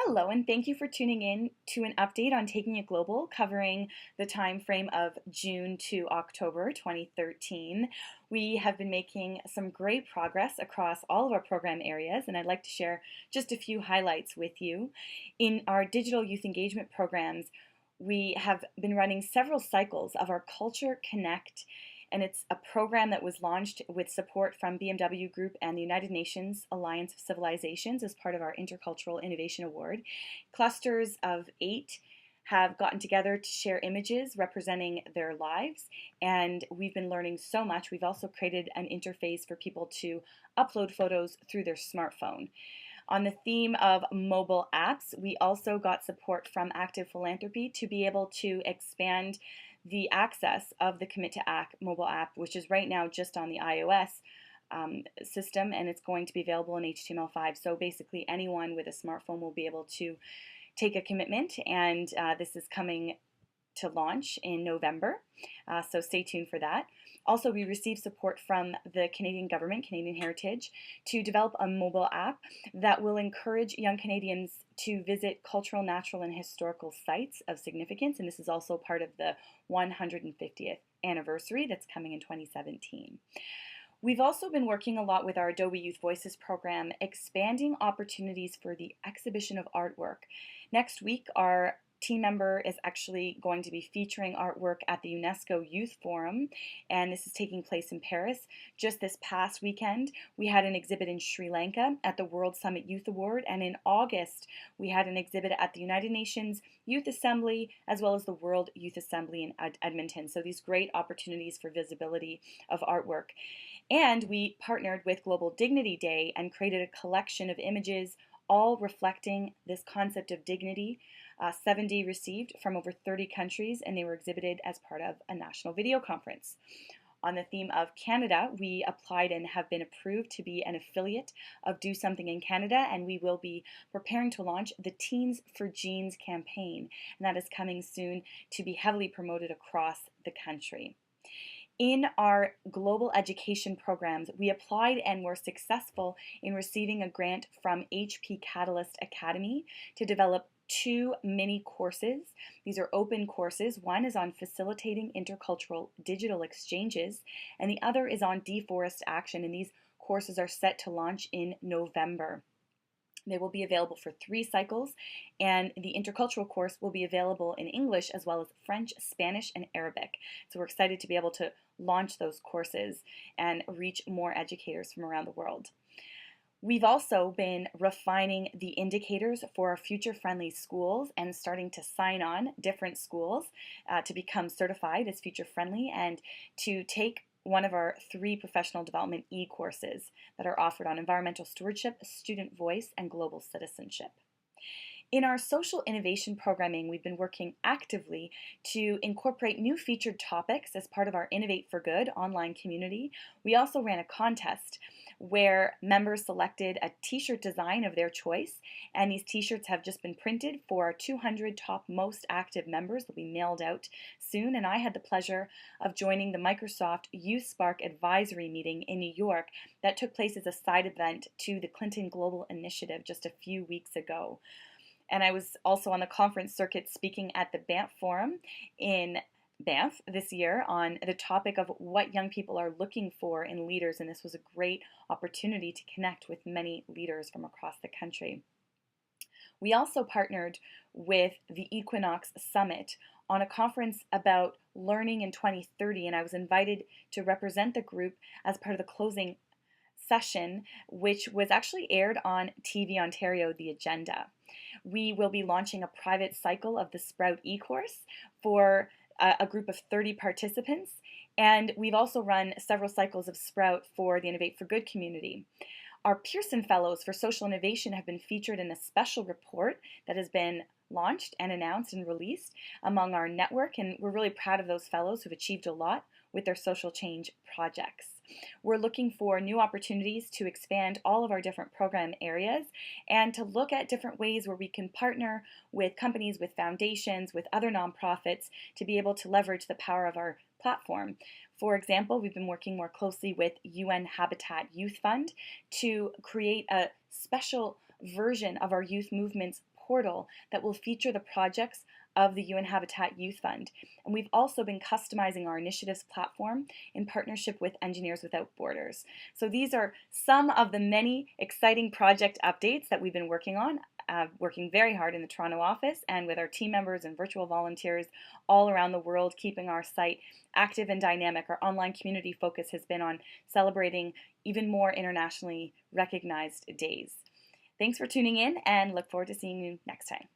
Hello, and thank you for tuning in to an update on Taking It Global, covering the time frame of June to October 2013. We have been making some great progress across all of our program areas, and I'd like to share just a few highlights with you. In our digital youth engagement programs, we have been running several cycles of our Culture Connect, and it's a program that was launched with support from BMW Group and the United Nations Alliance of Civilizations as part of our Intercultural Innovation Award. Clusters of 8 have gotten together to share images representing their lives, and we've been learning so much. We've also created an interface for people to upload photos through their smartphone. On the theme of mobile apps, we also got support from Active Philanthropy to be able to expand the access of the Commit to Act mobile app, which is right now just on the iOS system, and it's going to be available in HTML5. So basically anyone with a smartphone will be able to take a commitment, and this is coming to launch in November, so stay tuned for that. Also, we received support from the Canadian government, Canadian Heritage, to develop a mobile app that will encourage young Canadians to visit cultural, natural, and historical sites of significance, and this is also part of the 150th anniversary that's coming in 2017. We've also been working a lot with our Adobe Youth Voices program, expanding opportunities for the exhibition of artwork. Next week, our team member is actually going to be featuring artwork at the UNESCO Youth Forum, and this is taking place in Paris. Just this past weekend, we had an exhibit in Sri Lanka at the World Summit Youth Award, and in August, we had an exhibit at the United Nations Youth Assembly, as well as the World Youth Assembly in Edmonton. So these great opportunities for visibility of artwork. And we partnered with Global Dignity Day and created a collection of images all reflecting this concept of dignity. 70 received from over 30 countries, and they were exhibited as part of a national video conference. On the theme of Canada, we applied and have been approved to be an affiliate of Do Something in Canada, and we will be preparing to launch the Teens for Genes campaign, and that is coming soon to be heavily promoted across the country. In our global education programs, we applied and were successful in receiving a grant from HP Catalyst Academy to develop 2 mini courses. These are open courses. One is on facilitating intercultural digital exchanges, and the other is on deforest action, and these courses are set to launch in November. They will be available for 3 cycles, and the intercultural course will be available in English as well as French, Spanish, and Arabic. So we're excited to be able to launch those courses and reach more educators from around the world. We've also been refining the indicators for our future-friendly schools and starting to sign on different schools to become certified as future-friendly and to take one of our 3 professional development e-courses that are offered on environmental stewardship, student voice, and global citizenship. In our social innovation programming, we've been working actively to incorporate new featured topics as part of our Innovate for Good online community. We also ran a contest where members selected a t-shirt design of their choice, and these t-shirts have just been printed for our 200 top most active members. They'll be mailed out soon, and I had the pleasure of joining the Microsoft Youth Spark Advisory meeting in New York that took place as a side event to the Clinton Global Initiative just a few weeks ago. And I was also on the conference circuit speaking at the Banff Forum in Banff this year on the topic of what young people are looking for in leaders, and this was a great opportunity to connect with many leaders from across the country. We also partnered with the Equinox Summit on a conference about learning in 2030, and I was invited to represent the group as part of the closing session, which was actually aired on TV Ontario, The Agenda. We will be launching a private cycle of the Sprout e-course for a group of 30 participants, and we've also run several cycles of Sprout for the Innovate for Good community. Our Pearson Fellows for Social Innovation have been featured in a special report that has been launched and announced and released among our network, and we're really proud of those fellows who've achieved a lot with their social change projects. We're looking for new opportunities to expand all of our different program areas and to look at different ways where we can partner with companies, with foundations, with other nonprofits to be able to leverage the power of our platform. For example, we've been working more closely with UN Habitat Youth Fund to create a special version of our youth movements portal that will feature the projects of the UN Habitat Youth Fund. And we've also been customizing our initiatives platform in partnership with Engineers Without Borders. So these are some of the many exciting project updates that we've been working on, working very hard in the Toronto office and with our team members and virtual volunteers all around the world, keeping our site active and dynamic. Our online community focus has been on celebrating even more internationally recognized days. Thanks for tuning in, and look forward to seeing you next time.